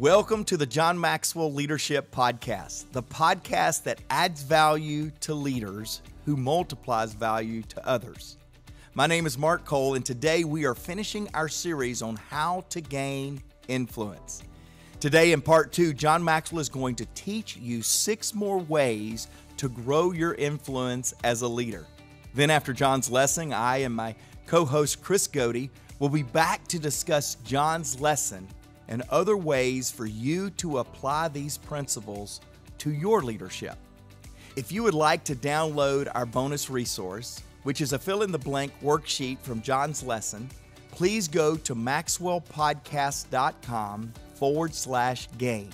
Welcome to the John Maxwell Leadership Podcast, the podcast that adds value to leaders who multiplies value to others. My name is Mark Cole, and today we are finishing our series on how to gain influence. Today in part 2, John Maxwell is going to teach you 6 more ways to grow your influence as a leader. Then after John's lesson, I and my co-host Chris Goede will be back to discuss John's lesson and other ways for you to apply these principles to your leadership. If you would like to download our bonus resource, which is a fill-in-the-blank worksheet from John's lesson, please go to maxwellpodcast.com/gain.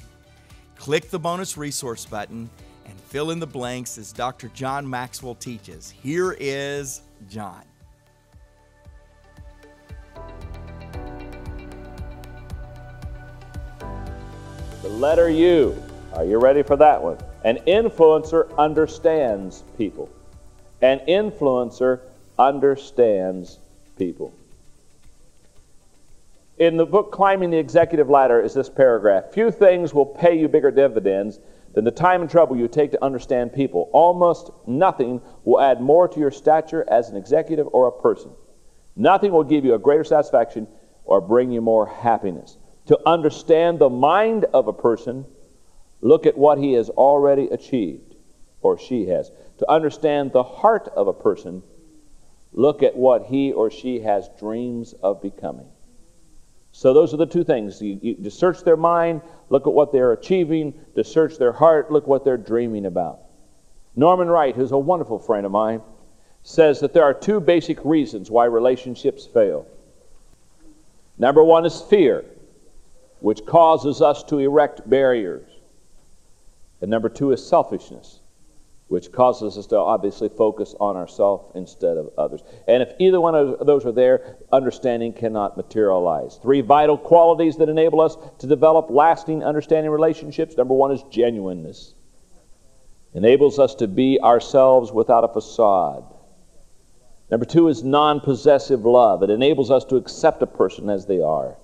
Click the bonus resource button and fill in the blanks as Dr. John Maxwell teaches. Here is John. The letter U. Are you ready for that one? An influencer understands people. An influencer understands people. In the book Climbing the Executive Ladder is this paragraph. Few things will pay you bigger dividends than the time and trouble you take to understand people. Almost nothing will add more to your stature as an executive or a person. Nothing will give you a greater satisfaction or bring you more happiness. To understand the mind of a person, look at what he has already achieved, or she has. To understand the heart of a person, look at what he or she has dreams of becoming. So those are the 2 things. To search their mind, look at what they're achieving. To search their heart, look what they're dreaming about. Norman Wright, who's a wonderful friend of mine, says that there are 2 basic reasons why relationships fail. Number 1 is fear, which causes us to erect barriers. And number 2 is selfishness, which causes us to obviously focus on ourselves instead of others. And if either one of those are there, understanding cannot materialize. 3 vital qualities that enable us to develop lasting understanding relationships. Number 1 is genuineness. Enables us to be ourselves without a facade. Number 2 is non-possessive love. It enables us to accept a person as they are.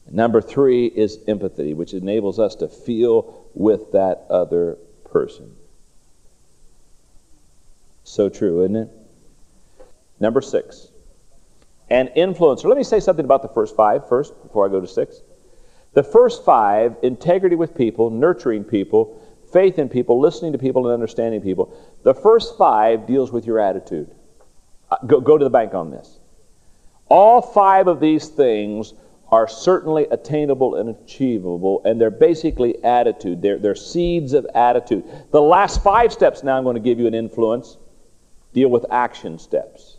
Number 3 is empathy, which enables us to feel with that other person. So true, isn't it? Number 6, an influencer. Let me say something about the first 5 first, before I go to 6. The first 5, integrity with people, nurturing people, faith in people, listening to people, and understanding people. The first 5 deals with your attitude. Go to the bank on this. All 5 of these things are certainly attainable and achievable, and they're basically attitude. They're seeds of attitude. The last 5 steps now I'm going to give you an influence deal with action steps.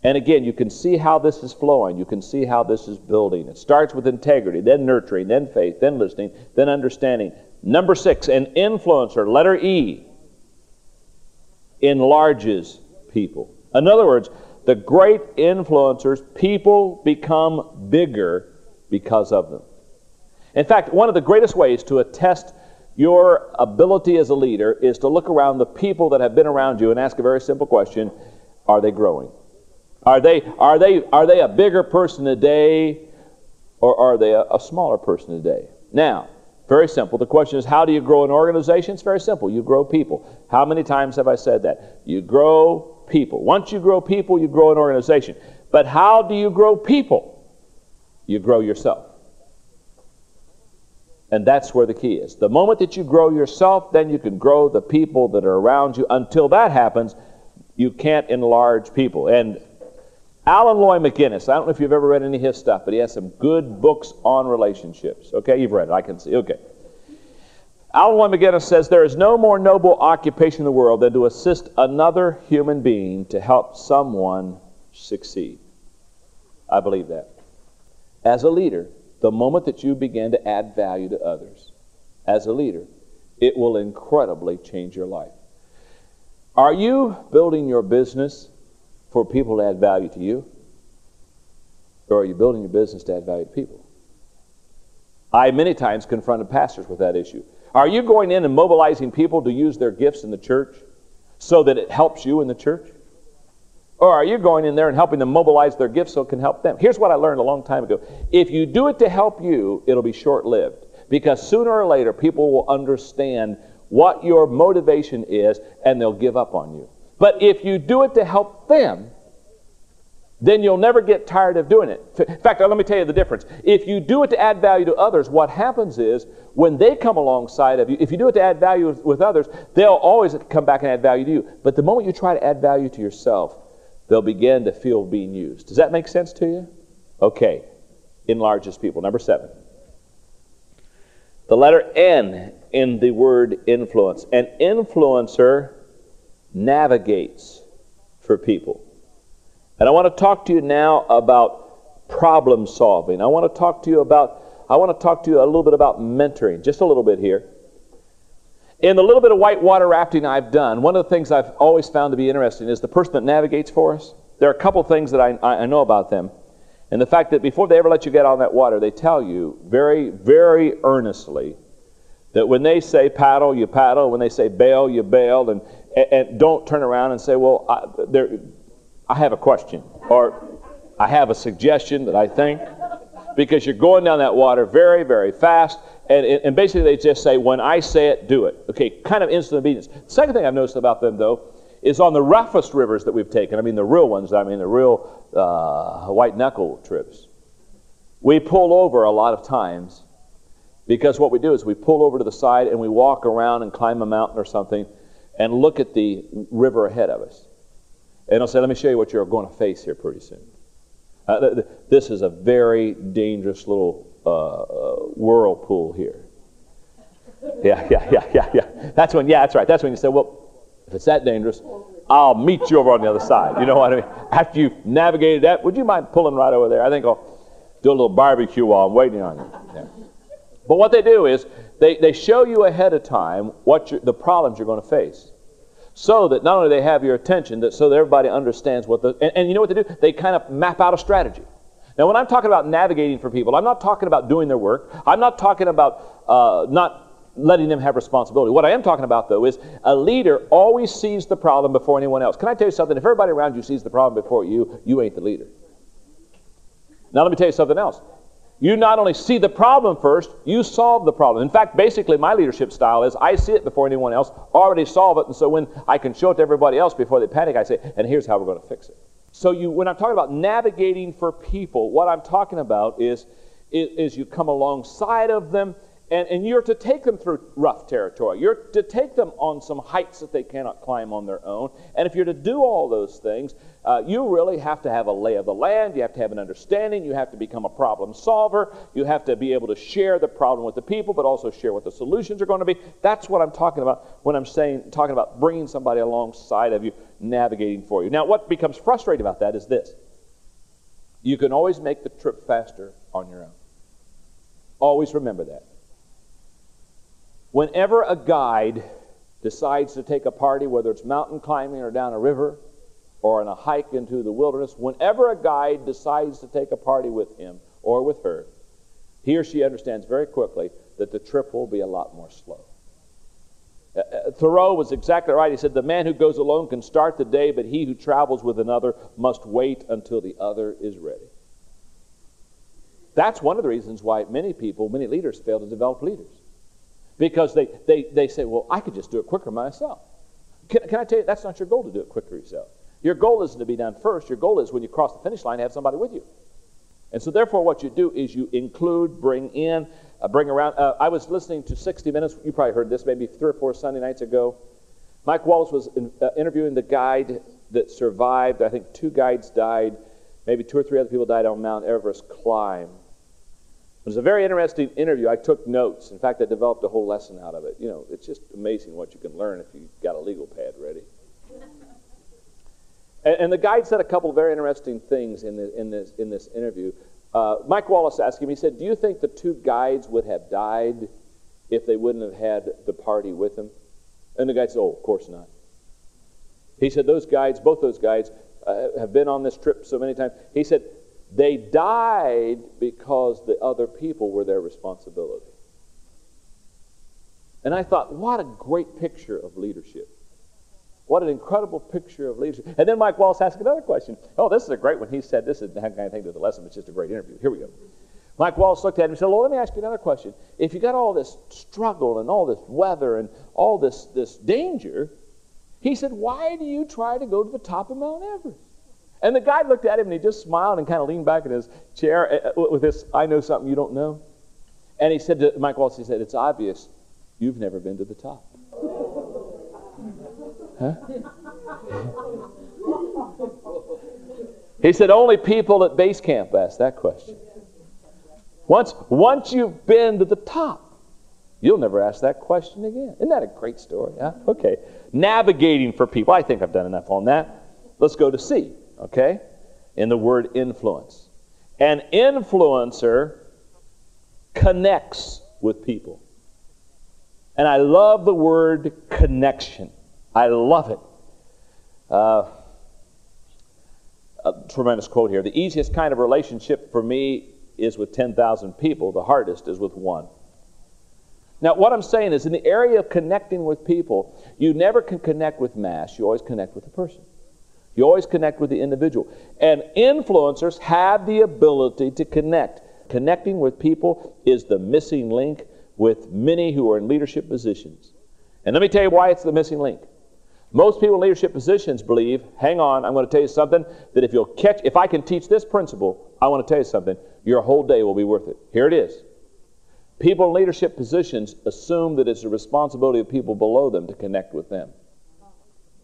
And again, you can see how this is flowing. You can see how this is building. It starts with integrity, then nurturing, then faith, then listening, then understanding. Number 6, an influencer, letter E, enlarges people. In other words, the great influencers, people become bigger because of them. In fact, one of the greatest ways to attest your ability as a leader is to look around the people that have been around you and ask a very simple question: are they growing? Are they a bigger person today, or are they a smaller person today? Now, very simple. The question is, how do you grow an organization? It's very simple. You grow people. How many times have I said that? You grow people. Once you grow people, you grow an organization. But how do you grow people? You grow yourself. And that's where the key is. The moment that you grow yourself, then you can grow the people that are around you. Until that happens, you can't enlarge people. And Alan Lloyd McGinnis, I don't know if you've ever read any of his stuff, but he has some good books on relationships. Okay, you've read it, I can see. Okay. Alan Lloyd McGinnis says, there is no more noble occupation in the world than to assist another human being to help someone succeed. I believe that. As a leader, the moment that you begin to add value to others, as a leader, it will incredibly change your life. Are you building your business for people to add value to you? Or are you building your business to add value to people? I many times confronted pastors with that issue. Are you going in and mobilizing people to use their gifts in the church so that it helps you in the church? Or are you going in there and helping them mobilize their gifts so it can help them? Here's what I learned a long time ago. If you do it to help you, it'll be short-lived. Because sooner or later, people will understand what your motivation is, and they'll give up on you. But if you do it to help them, then you'll never get tired of doing it. In fact, let me tell you the difference. If you do it to add value to others, what happens is when they come alongside of you, if you do it to add value with others, they'll always come back and add value to you. But the moment you try to add value to yourself, they'll begin to feel being used. Does that make sense to you? Okay. Enlarges people. Number 7. The letter N in the word influence. An influencer navigates for people. And I want to talk to you now about problem solving. I want to talk to you a little bit about mentoring, just a little bit here. In the little bit of whitewater rafting I've done, one of the things I've always found to be interesting is the person that navigates for us. There are a couple things that I know about them. And the fact that before they ever let you get on that water, they tell you very, very earnestly that when they say paddle, you paddle. When they say bail, you bail. And don't turn around and say, well, I have a question, or I have a suggestion that I think, because you're going down that water very, very fast, and basically they just say, when I say it, do it. Okay, kind of instant obedience. The second thing I've noticed about them, though, is on the roughest rivers that we've taken, I mean the real ones, the real white-knuckle trips, we pull over a lot of times, because what we do is we pull over to the side and we walk around and climb a mountain or something and look at the river ahead of us. And I'll say, let me show you what you're going to face here pretty soon. This is a very dangerous little whirlpool here. Yeah. That's right. That's when you say, well, if it's that dangerous, I'll meet you over on the other side. You know what I mean? After you've navigated that, would you mind pulling right over there? I think I'll do a little barbecue while I'm waiting on you. Yeah. But what they do is they show you ahead of time what the problems you're going to face, so that not only they have your attention, so that everybody understands what and you know what they do? They kind of map out a strategy. Now, when I'm talking about navigating for people, I'm not talking about doing their work. I'm not talking about not letting them have responsibility. What I am talking about, though, is a leader always sees the problem before anyone else. Can I tell you something? If everybody around you sees the problem before you, you ain't the leader. Now, let me tell you something else. You not only see the problem first, you solve the problem. In fact, basically, my leadership style is I see it before anyone else, already solve it, and so when I can show it to everybody else before they panic, I say, and here's how we're going to fix it. So when I'm talking about navigating for people, what I'm talking about is you come alongside of them, and you're to take them through rough territory. You're to take them on some heights that they cannot climb on their own. And if you're to do all those things, you really have to have a lay of the land. You have to have an understanding. You have to become a problem solver. You have to be able to share the problem with the people, but also share what the solutions are going to be. That's what I'm talking about when I'm talking about bringing somebody alongside of you, navigating for you. Now, what becomes frustrating about that is this. You can always make the trip faster on your own. Always remember that. Whenever a guide decides to take a party, whether it's mountain climbing or down a river or on a hike into the wilderness, whenever a guide decides to take a party with him or with her, he or she understands very quickly that the trip will be a lot more slow. Thoreau was exactly right. He said, the man who goes alone can start the day, but he who travels with another must wait until the other is ready. That's one of the reasons why many leaders fail to develop leaders. Because they say, well, I could just do it quicker myself. Can I tell you, that's not your goal to do it quicker yourself. Your goal isn't to be done first. Your goal is when you cross the finish line to have somebody with you. And so therefore what you do is you include, bring in, bring around. I was listening to 60 Minutes. You probably heard this maybe 3 or 4 Sunday nights ago. Mike Wallace was interviewing the guide that survived. I think 2 guides died. Maybe 2 or 3 other people died on Mount Everest climb. It was a very interesting interview. I took notes. In fact, I developed a whole lesson out of it. You know, it's just amazing what you can learn if you've got a legal pad ready. And the guide said a couple of very interesting things in this interview. Mike Wallace asked him, he said, do you think the 2 guides would have died if they wouldn't have had the party with them? And the guy said, oh, of course not. He said, both those guides have been on this trip so many times. He said, they died because the other people were their responsibility. And I thought, what a great picture of leadership. What an incredible picture of leadership. And then Mike Wallace asked another question. Oh, this is a great one. He said, this is the kind of thing to the lesson, but it's just a great interview. Here we go. Mike Wallace looked at him and said, well, let me ask you another question. If you got all this struggle and all this weather and all this danger, he said, why do you try to go to the top of Mount Everest? And the guy looked at him and he just smiled and kind of leaned back in his chair with this, I know something you don't know. And he said to Mike Wallace, he said, it's obvious you've never been to the top. Huh? He said, only people at base camp ask that question. Once you've been to the top, you'll never ask that question again. Isn't that a great story? Huh? Okay. Navigating for people. I think I've done enough on that. Let's go to C, okay? In the word influence. An influencer connects with people. And I love the word connection. I love it. A tremendous quote here. The easiest kind of relationship for me is with 10,000 people. The hardest is with one. Now, what I'm saying is, in the area of connecting with people, you never can connect with mass. You always connect with the person. You always connect with the individual. And influencers have the ability to connect. Connecting with people is the missing link with many who are in leadership positions. And let me tell you why it's the missing link. Most people in leadership positions believe, hang on, I'm going to tell you something, that if I can teach this principle, I want to tell you something, your whole day will be worth it. Here it is. People in leadership positions assume that it's the responsibility of people below them to connect with them.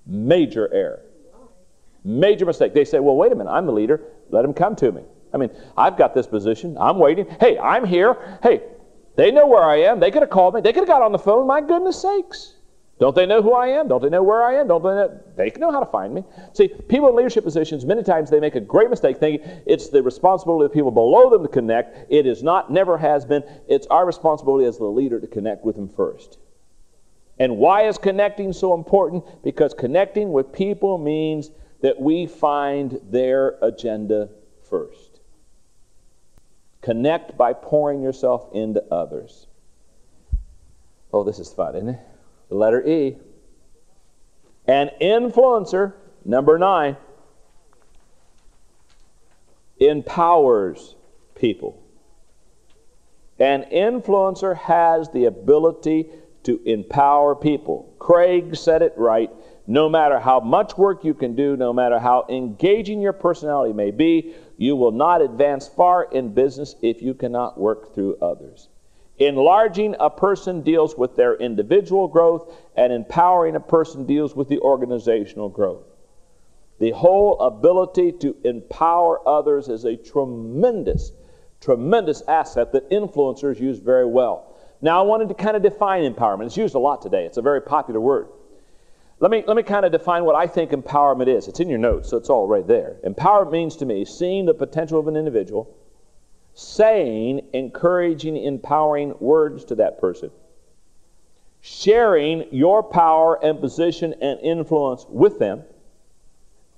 Major error. Major mistake. They say, well, wait a minute, I'm the leader. Let them come to me. I mean, I've got this position. I'm waiting. Hey, I'm here. Hey, they know where I am. They could have called me. They could have got on the phone. My goodness sakes. Don't they know who I am? Don't they know where I am? Don't they know? They know how to find me. See, people in leadership positions, many times they make a great mistake thinking it's the responsibility of people below them to connect. It is not, never has been. It's our responsibility as the leader to connect with them first. And why is connecting so important? Because connecting with people means that we find their agenda first. Connect by pouring yourself into others. Oh, this is fun, isn't it? The letter E. An influencer, number 9, empowers people. An influencer has the ability to empower people. Craig said it right. No matter how much work you can do, no matter how engaging your personality may be, you will not advance far in business if you cannot work through others. Enlarging a person deals with their individual growth, and empowering a person deals with the organizational growth. The whole ability to empower others is a tremendous, tremendous asset that influencers use very well. Now, I wanted to kind of define empowerment. It's used a lot today. It's a very popular word. Let me kind of define what I think empowerment is. It's in your notes, so it's all right there. Empowerment means to me seeing the potential of an individual, saying encouraging, empowering words to that person, sharing your power and position and influence with them,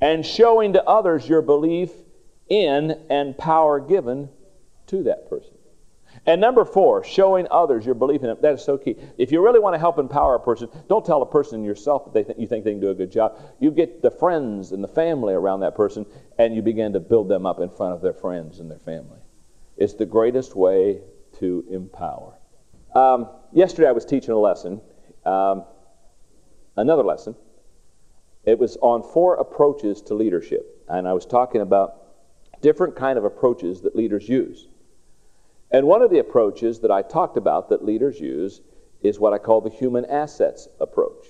and showing to others your belief in and power given to that person. And number 4, showing others your belief in them. That is so key. If you really want to help empower a person, don't tell a person yourself that you think they can do a good job. You get the friends and the family around that person, and you begin to build them up in front of their friends and their family. It's the greatest way to empower. Yesterday I was teaching a lesson, another lesson. It was on 4 approaches to leadership. And I was talking about different kind of approaches that leaders use. And one of the approaches that I talked about that leaders use is what I call the human assets approach.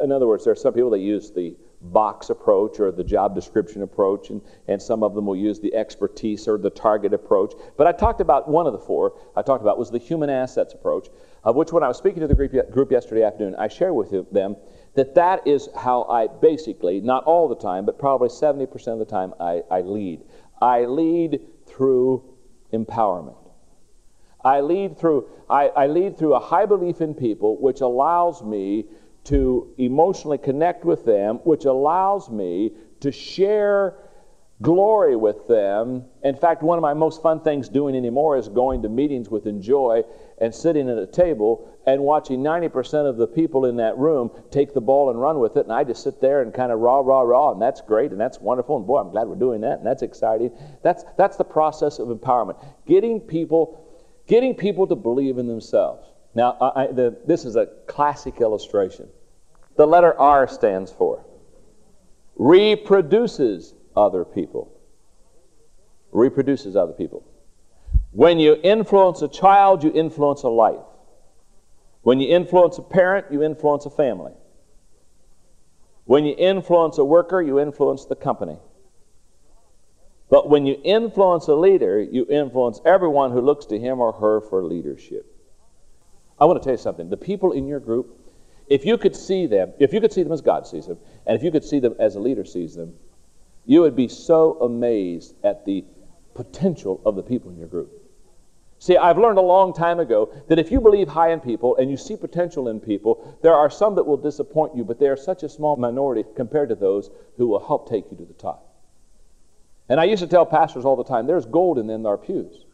In other words, there are some people that use the box approach or the job description approach, and some of them will use the expertise or the target approach. But I talked about one of the 4 I talked about was the human assets approach, of which when I was speaking to the group yesterday afternoon, I shared with them that is how I basically, not all the time, but probably 70% of the time I lead. I lead through empowerment. I lead through a high belief in people, which allows me to emotionally connect with them, which allows me to share glory with them. In fact, one of my most fun things doing anymore is going to meetings with Enjoy and sitting at a table and watching 90% of the people in that room take the ball and run with it, and I just sit there and kind of rah, and that's great, and that's wonderful, and boy, I'm glad we're doing that, and that's exciting. That's the process of empowerment, getting people to believe in themselves. Now, this is a classic illustration. The letter R stands for reproduces other people. Reproduces other people. When you influence a child, you influence a life. When you influence a parent, you influence a family. When you influence a worker, you influence the company. But when you influence a leader, you influence everyone who looks to him or her for leadership. I want to tell you something. The people in your group, if you could see them as God sees them, and if you could see them as a leader sees them, you would be so amazed at the potential of the people in your group. See, I've learned a long time ago that if you believe high in people and you see potential in people, there are some that will disappoint you, but they are such a small minority compared to those who will help take you to the top. And I used to tell pastors all the time, there's gold in them, their pews.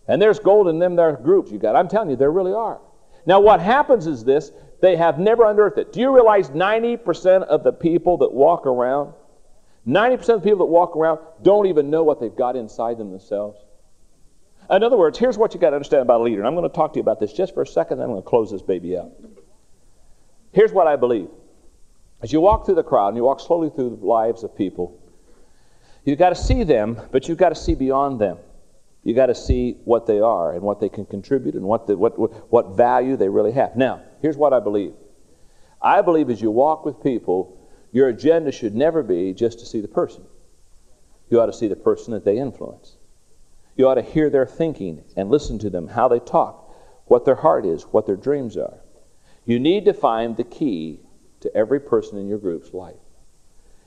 And there's gold in them, their groups you got. I'm telling you, there really are. Now, what happens is this, they have never unearthed it. Do you realize 90% of the people that walk around, 90% of the people that walk around don't even know what they've got inside them themselves? In other words, here's what you got to understand about a leader. And I'm going to talk to you about this just for a second, then I'm going to close this baby out. Here's what I believe. As you walk through the crowd and you walk slowly through the lives of people, you've got to see them, but you've got to see beyond them. You've got to see what they are and what they can contribute and what value they really have. Now, here's what I believe. I believe as you walk with people, your agenda should never be just to see the person. You ought to see the person that they influence. You ought to hear their thinking and listen to them, how they talk, what their heart is, what their dreams are. You need to find the key to every person in your group's life.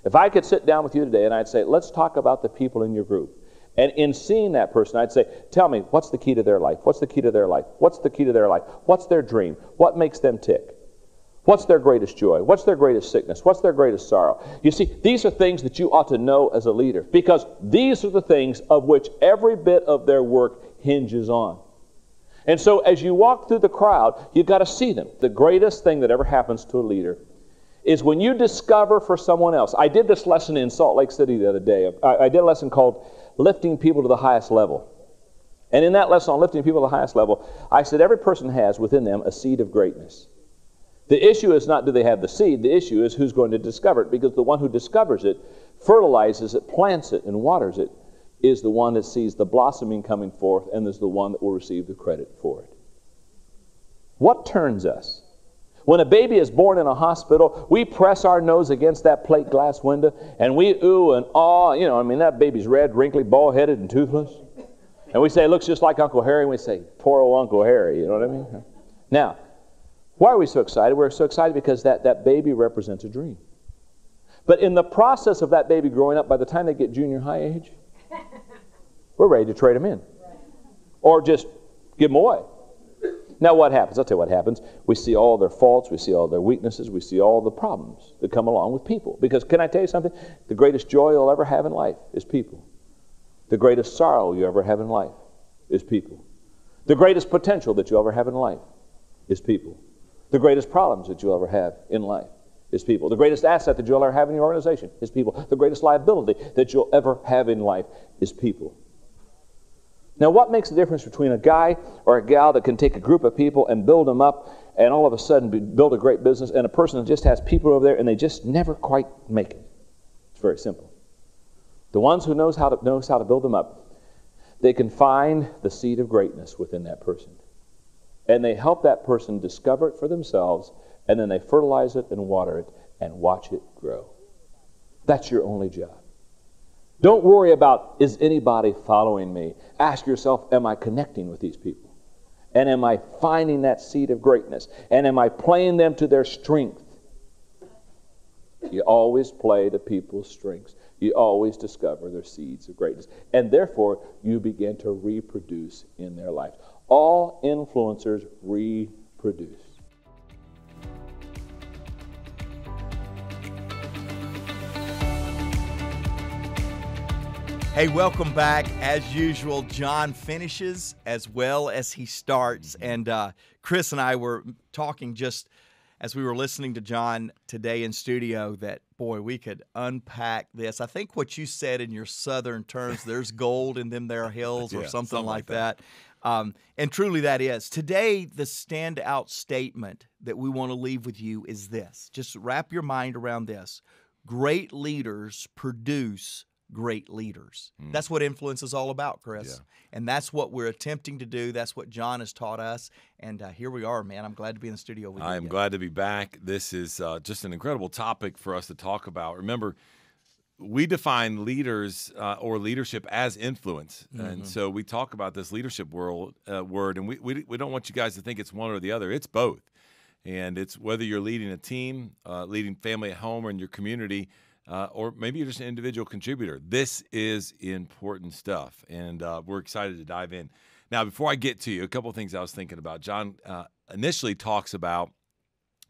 If I could sit down with you today and I'd say, let's talk about the people in your group. And in seeing that person, I'd say, tell me, what's the key to their life? What's the key to their life? What's the key to their life? What's their dream? What makes them tick? What's their greatest joy? What's their greatest sickness? What's their greatest sorrow? You see, these are things that you ought to know as a leader, because these are the things of which every bit of their work hinges on. And so as you walk through the crowd, you've got to see them. The greatest thing that ever happens to a leader is when you discover for someone else. I did this lesson in Salt Lake City the other day. I did a lesson called Lifting People to the Highest Level. And in that lesson on lifting people to the highest level, I said every person has within them a seed of greatness. The issue is not do they have the seed, the issue is who's going to discover it, because the one who discovers it, fertilizes it, plants it, and waters it, is the one that sees the blossoming coming forth and is the one that will receive the credit for it. What turns us? When a baby is born in a hospital, we press our nose against that plate glass window and we ooh and ah, that baby's red, wrinkly, bald-headed, and toothless. And we say, it looks just like Uncle Harry, and we say, poor old Uncle Harry, you know what I mean? Now, why are we so excited? We're so excited because that baby represents a dream. But in the process of that baby growing up, by the time they get junior high age, we're ready to trade them in. Or just give them away. Now what happens? I'll tell you what happens. We see all their faults, we see all their weaknesses, we see all the problems that come along with people. Because can I tell you something? The greatest joy you'll ever have in life is people. The greatest sorrow you ever have in life is people. The greatest potential that you ever have in life is people. The greatest problems that you'll ever have in life is people. The greatest asset that you'll ever have in your organization is people. The greatest liability that you'll ever have in life is people. Now, what makes the difference between a guy or a gal that can take a group of people and build them up and all of a sudden build a great business, and a person that just has people over there and they just never quite make it? It's very simple. The ones who knows how to build them up, they can find the seed of greatness within that person. And they help that person discover it for themselves, and then they fertilize it and water it and watch it grow. That's your only job. Don't worry about, is anybody following me? Ask yourself, am I connecting with these people? And am I finding that seed of greatness? And am I playing them to their strength? You always play to people's strengths. You always discover their seeds of greatness. And therefore, you begin to reproduce in their life. All influencers reproduce. Hey, welcome back. As usual, John finishes as well as he starts. And Chris and I were talking just as we were listening to John today in studio that, boy, we could unpack this. I think what you said in your Southern terms, there's gold in them there hills or something like that. And truly that is. Today, the standout statement that we want to leave with you is this. Just wrap your mind around this. Great leaders produce great leaders. That's what influence is all about, Chris. Yeah. And that's what we're attempting to do. That's what John has taught us. And here we are, man. I'm glad to be in the studio with you. I am glad to be back. This is just an incredible topic for us to talk about. Remember, we define leaders or leadership as influence. And so we talk about this leadership word, and we don't want you guys to think it's one or the other. It's both. And it's whether you're leading a team, leading family at home or in your community, or maybe you're just an individual contributor. This is important stuff, and we're excited to dive in. Now, before I get to you, a couple of things I was thinking about. John initially talks about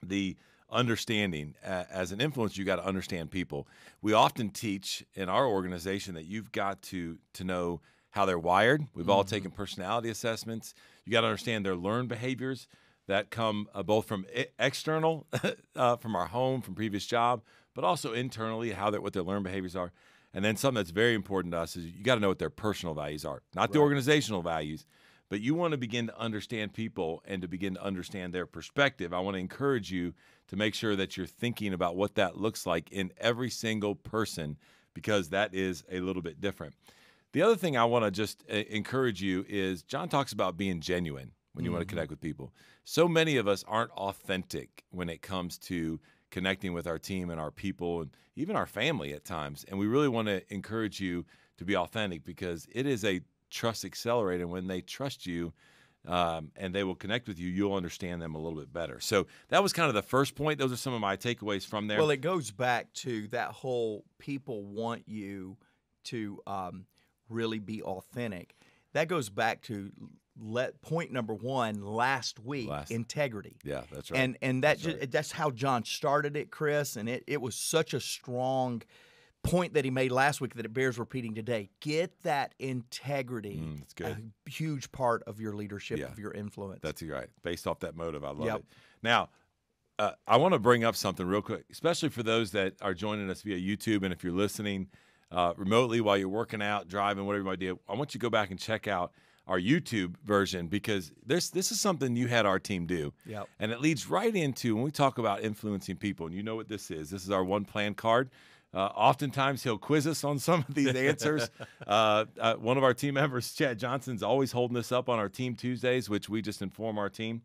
the understanding. As an influencer, you got to understand people. We often teach in our organization that you've got to know how they're wired. We've all taken personality assessments. You got to understand their learned behaviors that come both from external, from our home, from previous job, but also internally, what their learned behaviors are. And then something that's very important to us is you got to know what their personal values are, not the organizational values, but you want to begin to understand people and to begin to understand their perspective. I want to encourage you to make sure that you're thinking about what that looks like in every single person, because that is a little bit different. The other thing I want to just encourage you is John talks about being genuine when you want to connect with people. So many of us aren't authentic when it comes to connecting with our team and our people and even our family at times. And we really want to encourage you to be authentic, because it is a trust accelerator. And when they trust you and they will connect with you, you'll understand them a little bit better. So that was kind of the first point. Those are some of my takeaways from there. Well, it goes back to that whole people want you to really be authentic. That goes back to point number one last week, integrity. Yeah, that's right. And that's how John started it, Chris, and it was such a strong point that he made last week that it bears repeating today. Get that integrity. That's good. A huge part of your leadership, of your influence. That's right. Based off that motive, I love it. Now, I want to bring up something real quick, especially for those that are joining us via YouTube, and if you're listening remotely while you're working out, driving, whatever you might do, I want you to go back and check out our YouTube version, because this is something you had our team do. And it leads right into when we talk about influencing people, and you know what this is. This is our one plan card. Oftentimes he'll quiz us on some of these answers. One of our team members, Chad Johnson's always holding this up on our Team Tuesdays, which we just inform our team.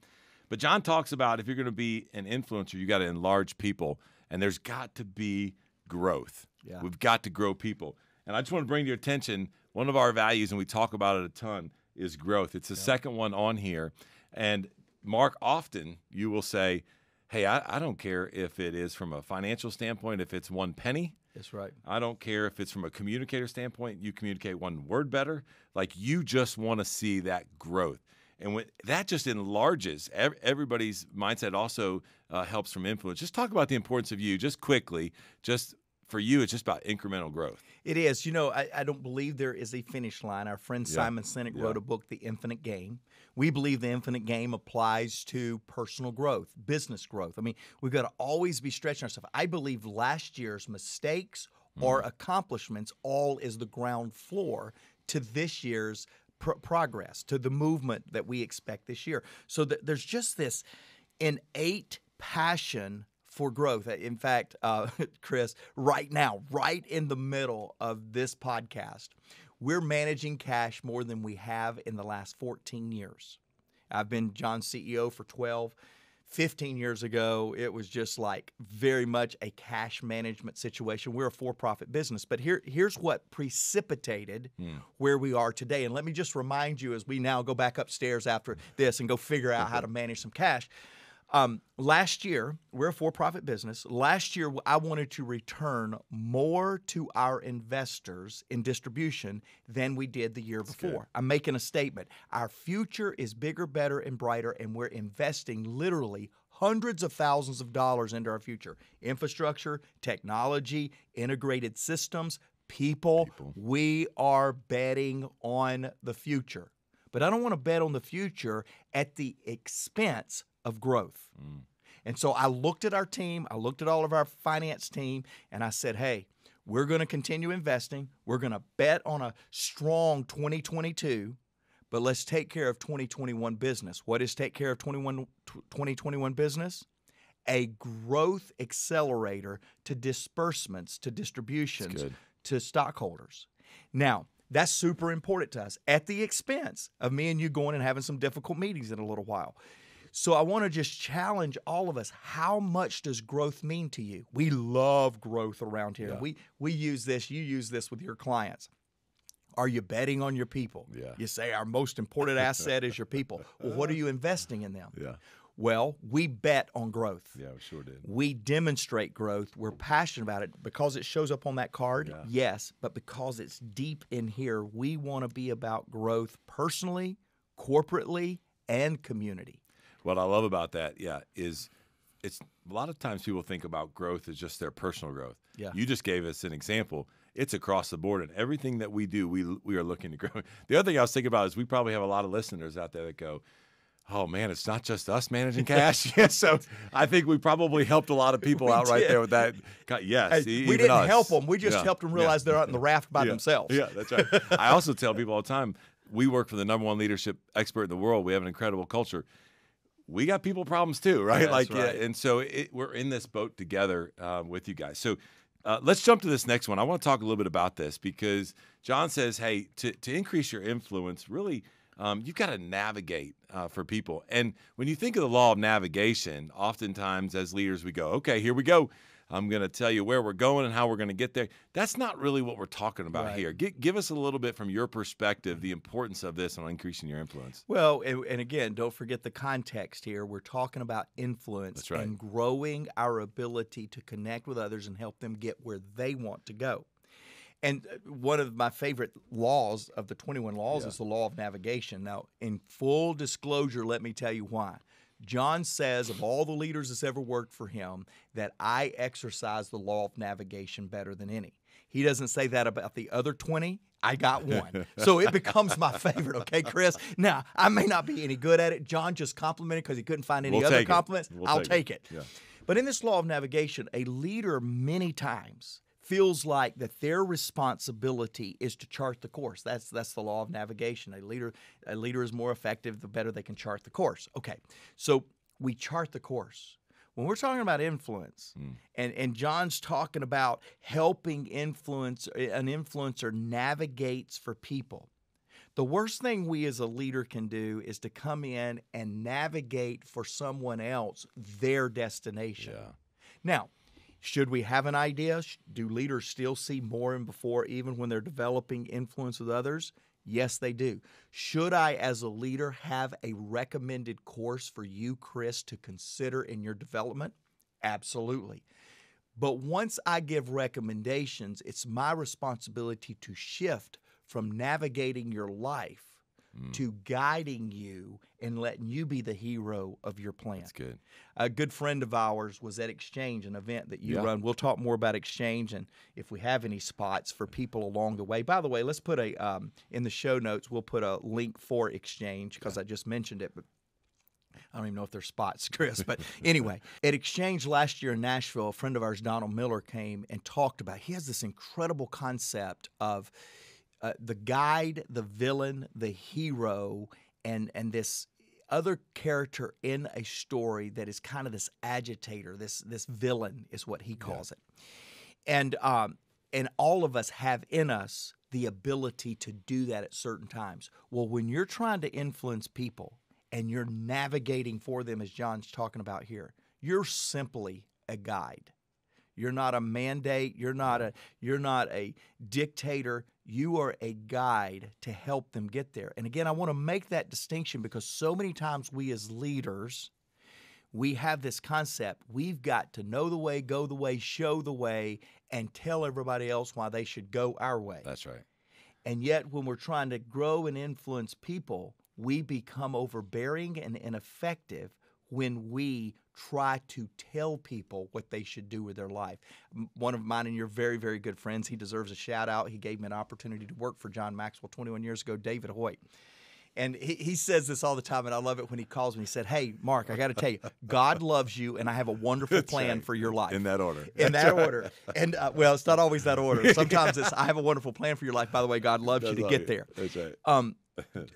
But John talks about if you're going to be an influencer, you got to enlarge people, and there's got to be growth. We've got to grow people. And I just want to bring to your attention, one of our values, and we talk about it a ton, is growth. It's the second one on here. And Mark, often you will say, hey, I don't care if it is from a financial standpoint, if it's one penny. That's right. I don't care if it's from a communicator standpoint, you communicate one word better. Like, you just want to see that growth. And when that just enlarges everybody's mindset, also helps from influence. Just talk about the importance of you just quickly. Just for you, it's just about incremental growth. It is. You know, I don't believe there is a finish line. Our friend Simon Sinek wrote a book, The Infinite Game. We believe the infinite game applies to personal growth, business growth. I mean, we've got to always be stretching ourselves. I believe last year's mistakes or accomplishments all is the ground floor to this year's progress, to the movement that we expect this year. So there's just this innate passion for growth. In fact, Chris, right now, right in the middle of this podcast, we're managing cash more than we have in the last 14 years. I've been John's CEO for 12. 15 years ago, it was just like very much a cash management situation. We're a for-profit business, but here's what precipitated where we are today. And let me just remind you, as we now go back upstairs after this and go figure out how to manage some cash. Last year, we're a for-profit business. Last year, I wanted to return more to our investors in distribution than we did the year before. Good. I'm making a statement. Our future is bigger, better, and brighter, and we're investing literally hundreds of thousands of dollars into our future. Infrastructure, technology, integrated systems, People, we are betting on the future. But I don't want to bet on the future at the expense of growth. And so I looked at our team, I looked at all of our finance team, and I said, hey, we're going to continue investing. We're going to bet on a strong 2022, but let's take care of 2021 business. What is take care of 2021 business? A growth accelerator to disbursements, to distributions, to stockholders. Now, that's super important to us at the expense of me and you going and having some difficult meetings in a little while. So I want to just challenge all of us. How much does growth mean to you? We love growth around here. Yeah. We use this. You use this with your clients. Are you betting on your people? Yeah. You say our most important asset is your people. Well, what are you investing in them? Yeah. Well, we bet on growth. Yeah, we sure did. We demonstrate growth. We're passionate about it because it shows up on that card, yes, but because it's deep in here, we want to be about growth personally, corporately, and community. What I love about that, is it's a lot of times people think about growth as just their personal growth. Yeah. You just gave us an example. It's across the board, and everything that we do, we are looking to grow. The other thing I was thinking about is we probably have a lot of listeners out there that go, oh, man, it's not just us managing cash. So I think we probably helped a lot of people out right there with that. Yes, hey, we didn't help them. We just helped them realize they're out in the raft by themselves. Yeah, that's right. I also tell people all the time, we work for the #1 leadership expert in the world. We have an incredible culture. We got people problems too, right? Right. And so we're in this boat together with you guys. So let's jump to this next one. I want to talk a little bit about this because John says, hey, to increase your influence, really, you've got to navigate for people. And when you think of the law of navigation, oftentimes as leaders, we go, okay, here we go. I'm going to tell you where we're going and how we're going to get there. That's not really what we're talking about here. Give us a little bit from your perspective, the importance of this on increasing your influence. Well, and again, don't forget the context here. We're talking about influence and growing our ability to connect with others and help them get where they want to go. And one of my favorite laws of the 21 laws is the law of navigation. Now, in full disclosure, let me tell you why. John says of all the leaders that's ever worked for him that I exercise the law of navigation better than any. He doesn't say that about the other 20. I got one. So it becomes my favorite, okay, Chris? Now, I may not be any good at it. John just complimented because he couldn't find any other compliments. I'll take it. Yeah. But in this law of navigation, a leader many times feels like that their responsibility is to chart the course. That's the law of navigation. A leader is more effective the better they can chart the course. Okay, so we chart the course. When we're talking about influence, and John's talking about helping an influencer navigates for people, the worst thing we as a leader can do is to come in and navigate for someone else their destination. Yeah. Now, should we have an idea? Do leaders still see more and before even when they're developing influence with others? Yes, they do. Should I, as a leader, have a recommended course for you, Chris, to consider in your development? Absolutely. But once I give recommendations, it's my responsibility to shift from navigating your life to guiding you and letting you be the hero of your plan. That's good. A good friend of ours was at Exchange, an event that you run. We'll talk more about Exchange and if we have any spots for people along the way. By the way, let's put in the show notes, we'll put a link for Exchange because I just mentioned it, but I don't even know if there's spots, Chris. But anyway, at Exchange last year in Nashville, a friend of ours, Donald Miller, came and talked about, he has this incredible concept of the guide, the villain, the hero, and this other character in a story that is kind of this agitator, this villain is what he calls it. And all of us have in us the ability to do that at certain times. Well, when you're trying to influence people and you're navigating for them, as John's talking about here, you're simply a guide. You're not a mandate. You're not a dictator. You are a guide to help them get there. And again, I want to make that distinction because so many times we as leaders, we have this concept. We've got to know the way, go the way, show the way, and tell everybody else why they should go our way. That's right. And yet when we're trying to grow and influence people, we become overbearing and ineffective when we try to tell people what they should do with their life. One of mine and your very, very good friends, he deserves a shout out. He gave me an opportunity to work for John Maxwell 21 years ago, David Hoyt. And he says this all the time, and I love it when he calls me. He said, hey, Mark, I got to tell you, God loves you, and I have a wonderful plan for your life. In that order. In that order. And, well, it's not always that order. Sometimes it's, I have a wonderful plan for your life. By the way, God loves you to get there. That's right.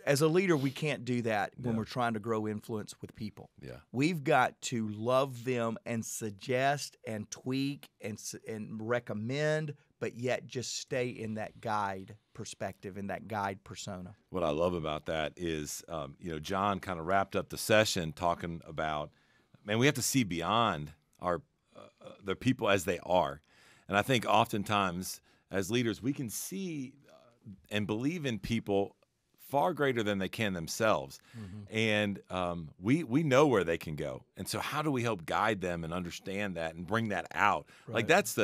As a leader, we can't do that when we're trying to grow influence with people. Yeah. We've got to love them and suggest and tweak and recommend, but yet just stay in that guide perspective, in that guide persona. What I love about that is, John kind of wrapped up the session talking about, man, we have to see beyond the people as they are. And I think oftentimes as leaders, we can see and believe in people far greater than they can themselves. And we know where they can go. And so how do we help guide them and understand that and bring that out? Right. Like that's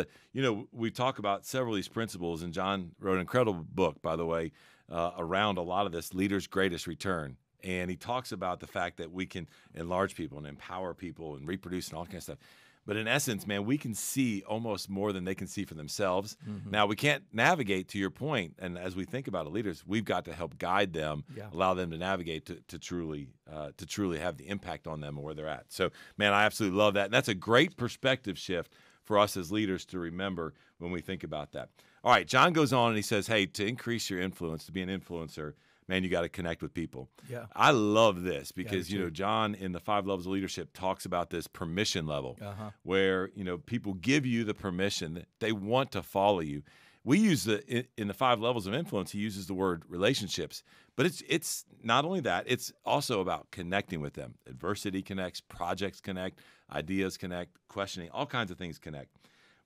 we talk about several of these principles, and John wrote an incredible book, by the way, around a lot of this, Leader's Greatest Return. And he talks about the fact that we can enlarge people and empower people and reproduce and all kind of stuff. But in essence, man, we can see almost more than they can see for themselves. Now, we can't navigate, to your point, and as we think about it, leaders, we've got to help guide them, allow them to navigate to truly have the impact on them and where they're at. So, man, I absolutely love that. And that's a great perspective shift for us as leaders to remember when we think about that. All right, John goes on and he says, hey, to increase your influence, to be an influencer, man, you got to connect with people. Yeah, I love this because, John in the 5 levels of leadership talks about this permission level where, people give you the permission that they want to follow you. We use in the 5 levels of influence, he uses the word relationships, but it's not only that, it's also about connecting with them. Adversity connects, projects connect, ideas connect, questioning, all kinds of things connect.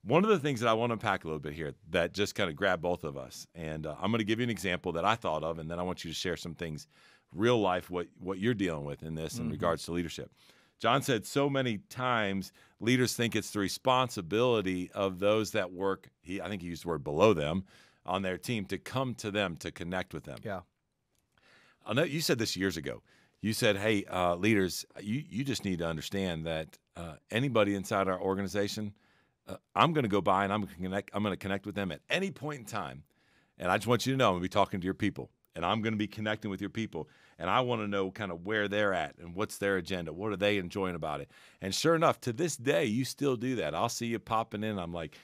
One of the things that I want to unpack a little bit here that just kind of grabbed both of us, and I'm going to give you an example that I thought of, and then I want you to share some things, real life, what you're dealing with in this in regards to leadership. John said so many times leaders think it's the responsibility of those that work, I think he used the word below them, on their team to come to them, to connect with them. Yeah. I know you said this years ago. You said, hey, leaders, you just need to understand that anybody inside our organization, I'm going to go by and I'm going to connect with them at any point in time. And I just want you to know I'm going to be talking to your people. And I'm going to be connecting with your people. And I want to know kind of where they're at and what's their agenda. What are they enjoying about it? And sure enough, to this day, you still do that. I'll see you popping in. I'm like,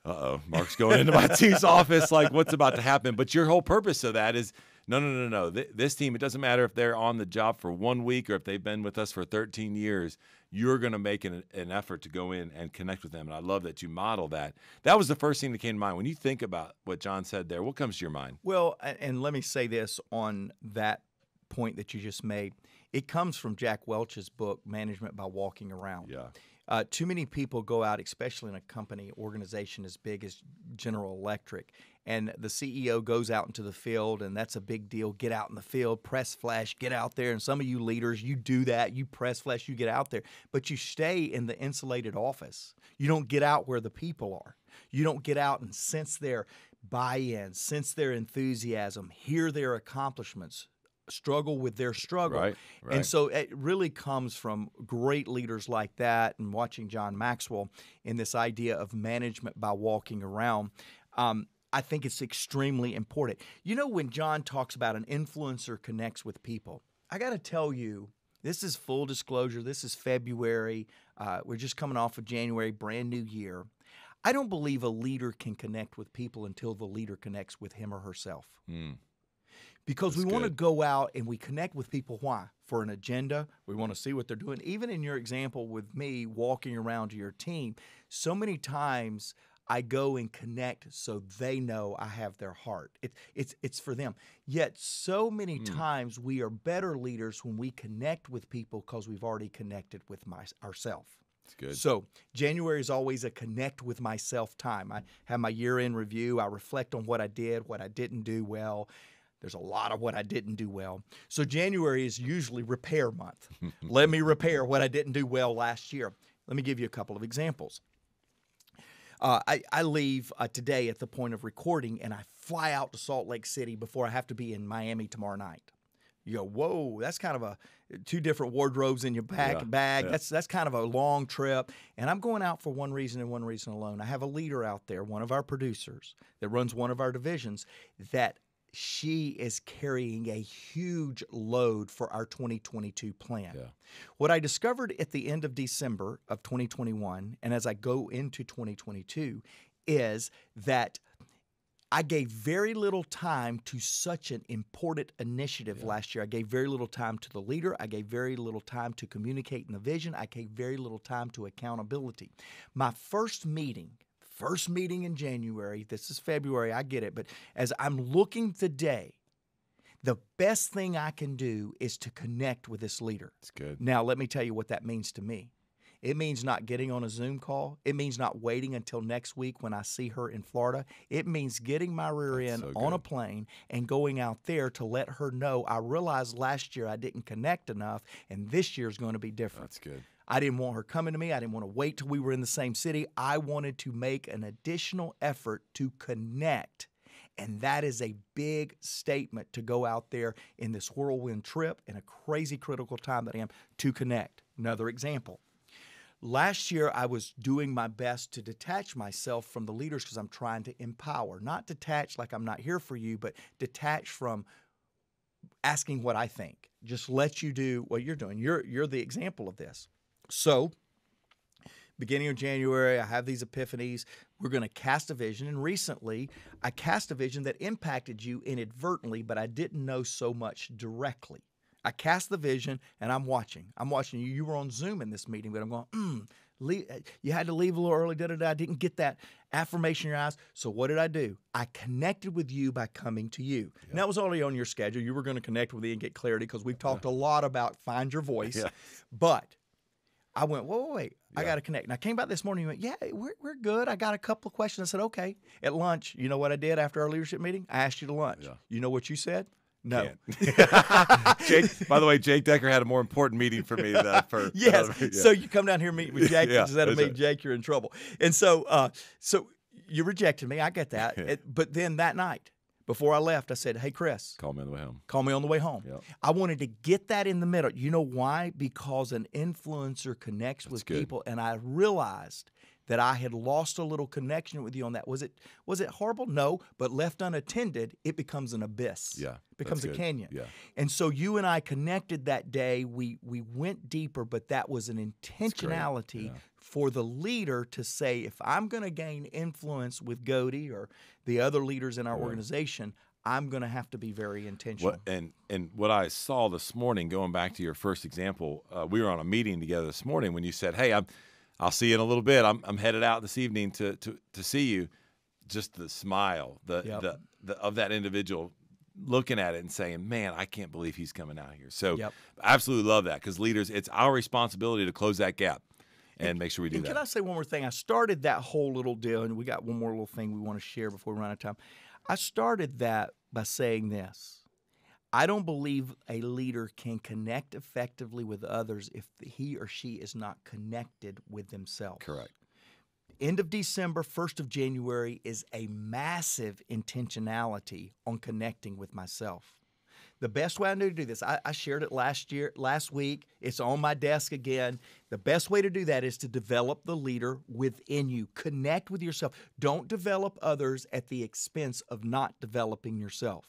uh-oh, Mark's going into my team's office. Like, what's about to happen? But your whole purpose of that is, no. This team, it doesn't matter if they're on the job for 1 week or if they've been with us for 13 years. You're going to make an effort to go in and connect with them. And I love that you model that. That was the first thing that came to mind. When you think about what John said there, what comes to your mind? Well, and let me say this on that point that you just made. It comes from Jack Welch's book, Management by Walking Around. Yeah. Too many people go out, especially in a company, organization as big as General Electric, and the CEO goes out into the field, and that's a big deal. Get out in the field, press flash, get out there. And some of you leaders, you do that. You press flash, you get out there. But you stay in the insulated office. You don't get out where the people are. You don't get out and sense their buy-in, sense their enthusiasm, hear their accomplishments, struggle with their struggle. Right. And so it really comes from great leaders like that, and watching John Maxwell in this idea of management by walking around. I think it's extremely important. When John talks about an influencer connects with people, I got to tell you, this is full disclosure. This is February. We're just coming off of January, brand new year. I don't believe a leader can connect with people until the leader connects with him or herself. Because we want to go out and we connect with people. Why? For an agenda. We want to see what they're doing. Even in your example with me walking around to your team, so many times I go and connect so they know I have their heart. It's for them. Yet so many times we are better leaders when we connect with people because we've already connected with ourselves. That's good. So January is always a connect with myself time. I have my year-end review. I reflect on what I did, what I didn't do well. There's a lot of what I didn't do well. So January is usually repair month. Let me repair what I didn't do well last year. Let me give you a couple of examples. I leave today at the point of recording, and I fly out to Salt Lake City before I have to be in Miami tomorrow night. You go, whoa, that's kind of a 2 different bag. Yeah. That's kind of a long trip. And I'm going out for one reason and one reason alone. I have a leader out there, one of our producers that runs one of our divisions, that she is carrying a huge load for our 2022 plan. Yeah. What I discovered at the end of December of 2021, and as I go into 2022, is that I gave very little time to such an important initiative last year. I gave very little time to the leader. I gave very little time to communicating the vision. I gave very little time to accountability. My first meeting in January, this is February, I get it, but as I'm looking today, the best thing I can do is to connect with this leader. That's good. Now, let me tell you what that means to me. It means not getting on a Zoom call. It means not waiting until next week when I see her in Florida. It means getting my rear end on a plane and going out there to let her know I realized last year I didn't connect enough, and this year is going to be different. That's good. I didn't want her coming to me. I didn't want to wait till we were in the same city. I wanted to make an additional effort to connect. And that is a big statement to go out there in this whirlwind trip in a crazy critical time that I am to connect. Another example. Last year, I was doing my best to detach myself from the leaders because I'm trying to empower. Not detach like I'm not here for you, but detach from asking what I think. Just let you do what you're doing. You're the example of this. So, beginning of January, I have these epiphanies. We're going to cast a vision. And recently, I cast a vision that impacted you inadvertently, but I didn't know so much directly. I cast the vision, and I'm watching. You. You were on Zoom in this meeting, but I'm going, you had to leave a little early, I didn't get that affirmation in your eyes. So what did I do? I connected with you by coming to you. Yeah. And that was already on your schedule. You were going to connect with me and get clarity because we've talked a lot about find your voice. Yeah. But I went, wait, I got to connect. And I came back this morning and went, we're good. I got a couple of questions. I said, okay. At lunch, you know what I did after our leadership meeting? I asked you to lunch. Yeah. You know what you said? No. Jake, by the way, Jake Decker had a more important meeting for me than for. Yes. So you come down here and meet with Jake instead of meet Jake, you're in trouble. And so you rejected me. I get that. But then that night, before I left, I said, hey, Chris. Call me on the way home. Call me on the way home. Yep. I wanted to get that in the middle. You know why? Because an influencer connects with people, and I realized that I had lost a little connection with you on that. Was it horrible? No, but left unattended, it becomes an abyss. Yeah, it becomes a canyon. Yeah. And so you and I connected that day. We went deeper, but that was an intentionality for the leader to say, if I'm going to gain influence with Goede or the other leaders in our organization, I'm going to have to be very intentional. And what I saw this morning, going back to your first example, we were on a meeting together this morning when you said, hey, I'll see you in a little bit. I'm headed out this evening to see you. Just the smile of that individual looking at it and saying, man, I can't believe he's coming out here. So I absolutely love that because leaders, it's our responsibility to close that gap and make sure we do that. Can I say one more thing? I started that whole little deal, and we got one more little thing we want to share before we run out of time. I started that by saying this. I don't believe a leader can connect effectively with others if he or she is not connected with themselves. Correct. End of December, 1st of January is a massive intentionality on connecting with myself. The best way I knew to do this, I shared it last week. It's on my desk again. The best way to do that is to develop the leader within you. Connect with yourself. Don't develop others at the expense of not developing yourself.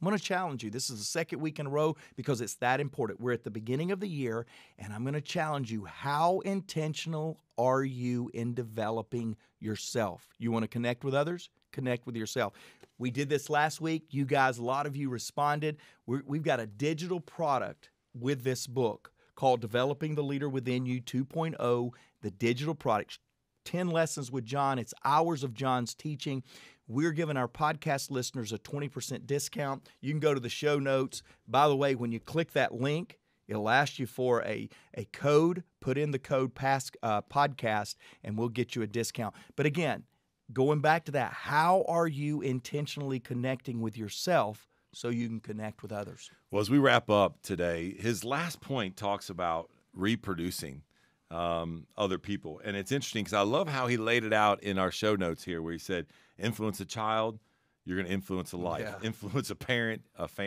I'm going to challenge you. This is the second week in a row because it's that important. We're at the beginning of the year, and I'm going to challenge you. How intentional are you in developing yourself? You want to connect with others? Connect with yourself. We did this last week. You guys, a lot of you responded. We've got a digital product with this book called Developing the Leader Within You 2.0, the digital product. 10 lessons with John. It's hours of John's teaching. We're giving our podcast listeners a 20% discount. You can go to the show notes. By the way, when you click that link, it'll ask you for a code. Put in the code podcast, and we'll get you a discount. But again, going back to that, how are you intentionally connecting with yourself so you can connect with others? Well, as we wrap up today, his last point talks about reproducing other people. And it's interesting because I love how he laid it out in our show notes here where he said, influence a child, you're going to influence a life. Yeah. Influence a parent,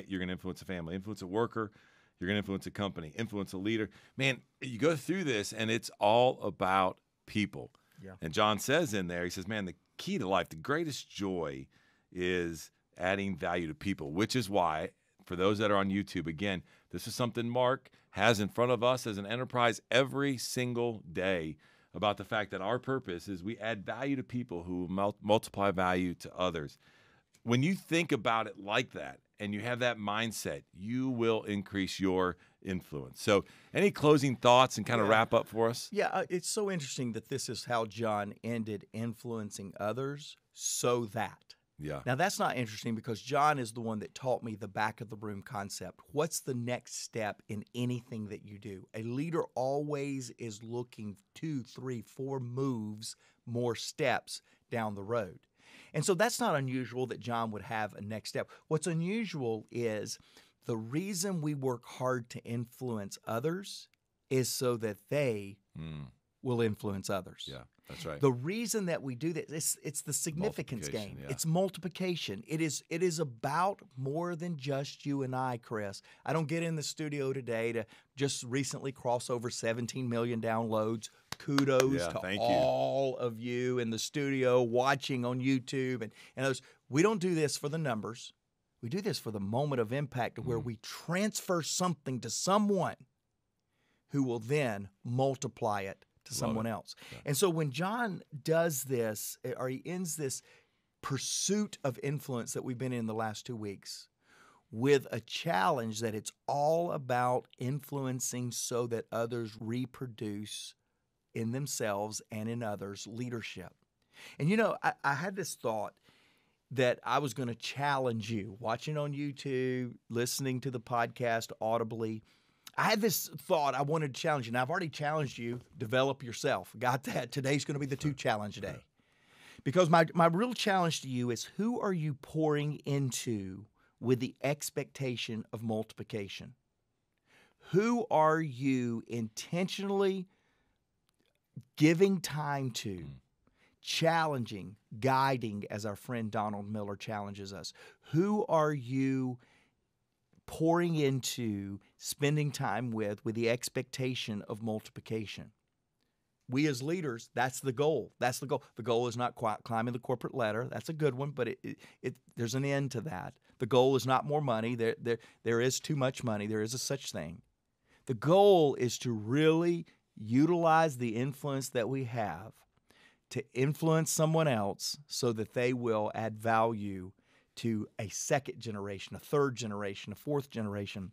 you're going to influence a family. Influence a worker, you're going to influence a company. Influence a leader. Man, you go through this, and it's all about people. Yeah. And John says in there, he says, man, the key to life, the greatest joy is adding value to people, which is why, for those that are on YouTube, again, this is something Mark has in front of us as an enterprise every single day about the fact that our purpose is we add value to people who multiply value to others. When you think about it like that and you have that mindset, you will increase your influence. So any closing thoughts and kind of wrap up for us? Yeah, it's so interesting that this is how John ended influencing others so that. Yeah. Now, that's not interesting because John is the one that taught me the back of the room concept. What's the next step in anything that you do? A leader always is looking 2, 3, 4 moves, more steps down the road. And so that's not unusual that John would have a next step. What's unusual is the reason we work hard to influence others is so that they will influence others. Yeah, that's right. The reason that we do this, it's the significance game. Yeah. It's multiplication. It is about more than just you and I, Chris. I don't get in the studio today to just recently cross over 17 million downloads. Kudos to all of you in the studio watching on YouTube and those. We don't do this for the numbers. We do this for the moment of impact where we transfer something to someone who will then multiply it to someone else. Yeah. And so when John does this, or he ends this pursuit of influence that we've been in the last 2 weeks with a challenge that it's all about influencing so that others reproduce in themselves and in others leadership. And you know, I had this thought that I was going to challenge you, watching on YouTube, listening to the podcast audibly. I had this thought I wanted to challenge you, and I've already challenged you, develop yourself. Got that? Today's going to be the 2 challenge day. Because my real challenge to you is, who are you pouring into with the expectation of multiplication? Who are you intentionally giving time to, challenging, guiding, as our friend Donald Miller challenges us? Who are you pouring into, spending time with the expectation of multiplication? We as leaders, that's the goal. That's the goal. The goal is not climbing the corporate ladder. That's a good one, but there's an end to that. The goal is not more money. There is too much money. There is a such thing. The goal is to really utilize the influence that we have to influence someone else so that they will add value to a second generation, a third generation, a fourth generation.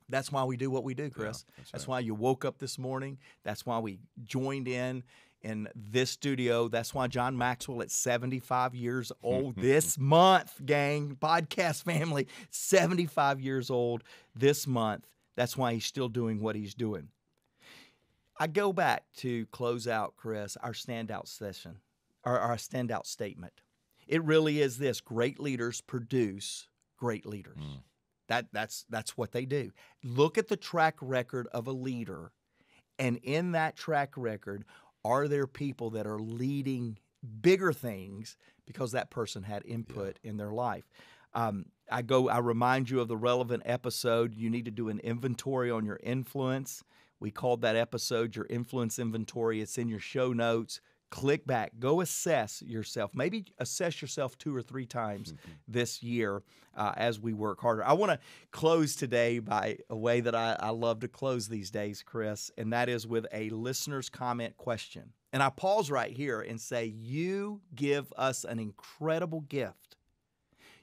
That's why we do what we do, Chris. Yeah, that's why you woke up this morning. That's why we joined in this studio. That's why John Maxwell, at 75 years old this month, gang, podcast family, 75 years old this month. That's why he's still doing what he's doing. I go back to close out, Chris, our standout session, or our standout statement. It really is this: great leaders produce great leaders. That's what they do. Look at the track record of a leader, and in that track record, are there people that are leading bigger things because that person had input in their life? I remind you of the relevant episode. You need to do an inventory on your influence. We called that episode Your Influence Inventory. It's in your show notes. Click back. Go assess yourself. Maybe assess yourself 2 or 3 times this year as we work harder. I want to close today by a way that I love to close these days, Chris, and that is with a listener's comment question. And I pause right here and say, you give us an incredible gift.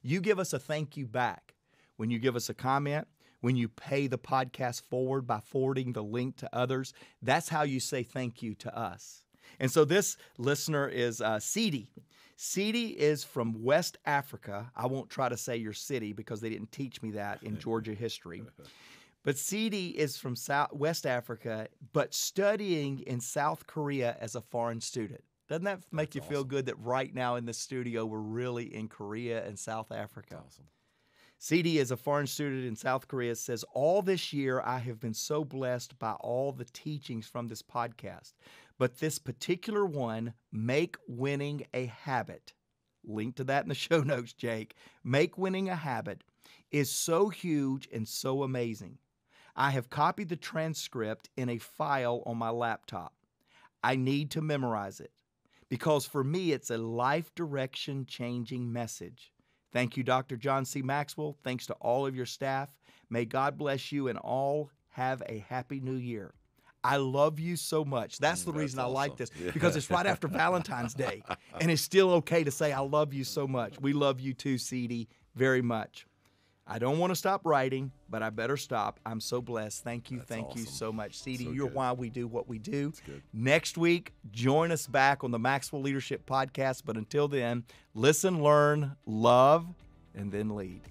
You give us a thank you back when you give us a comment, when you pay the podcast forward by forwarding the link to others. That's how you say thank you to us. And so this listener is Sidi. Sidi is from West Africa. I won't try to say your city because they didn't teach me that in Georgia history. But Sidi is from West Africa, but studying in South Korea as a foreign student. Doesn't that make you feel good that right now in the studio we're really in Korea and South Africa? That's awesome. CD, as a foreign student in South Korea, says, all this year I have been so blessed by all the teachings from this podcast. But this particular one, make winning a habit, link to that in the show notes, Jake, Make Winning a Habit, is so huge and so amazing. I have copied the transcript in a file on my laptop. I need to memorize it because for me, it's a life direction changing message. Thank you, Dr. John C. Maxwell. Thanks to all of your staff. May God bless you and all have a happy new year. I love you so much. That's the reason awesome. I like this, Yeah. because it's right after Valentine's Day, and it's still okay to say, I love you so much. We love you too, CD, very much. I don't want to stop writing, but I better stop. I'm so blessed. Thank you. That's Thank you awesome. so much. CD, So you're good. why we do what we do. That's good. Next week, join us back on the Maxwell Leadership Podcast. But until then, listen, learn, love, and then lead.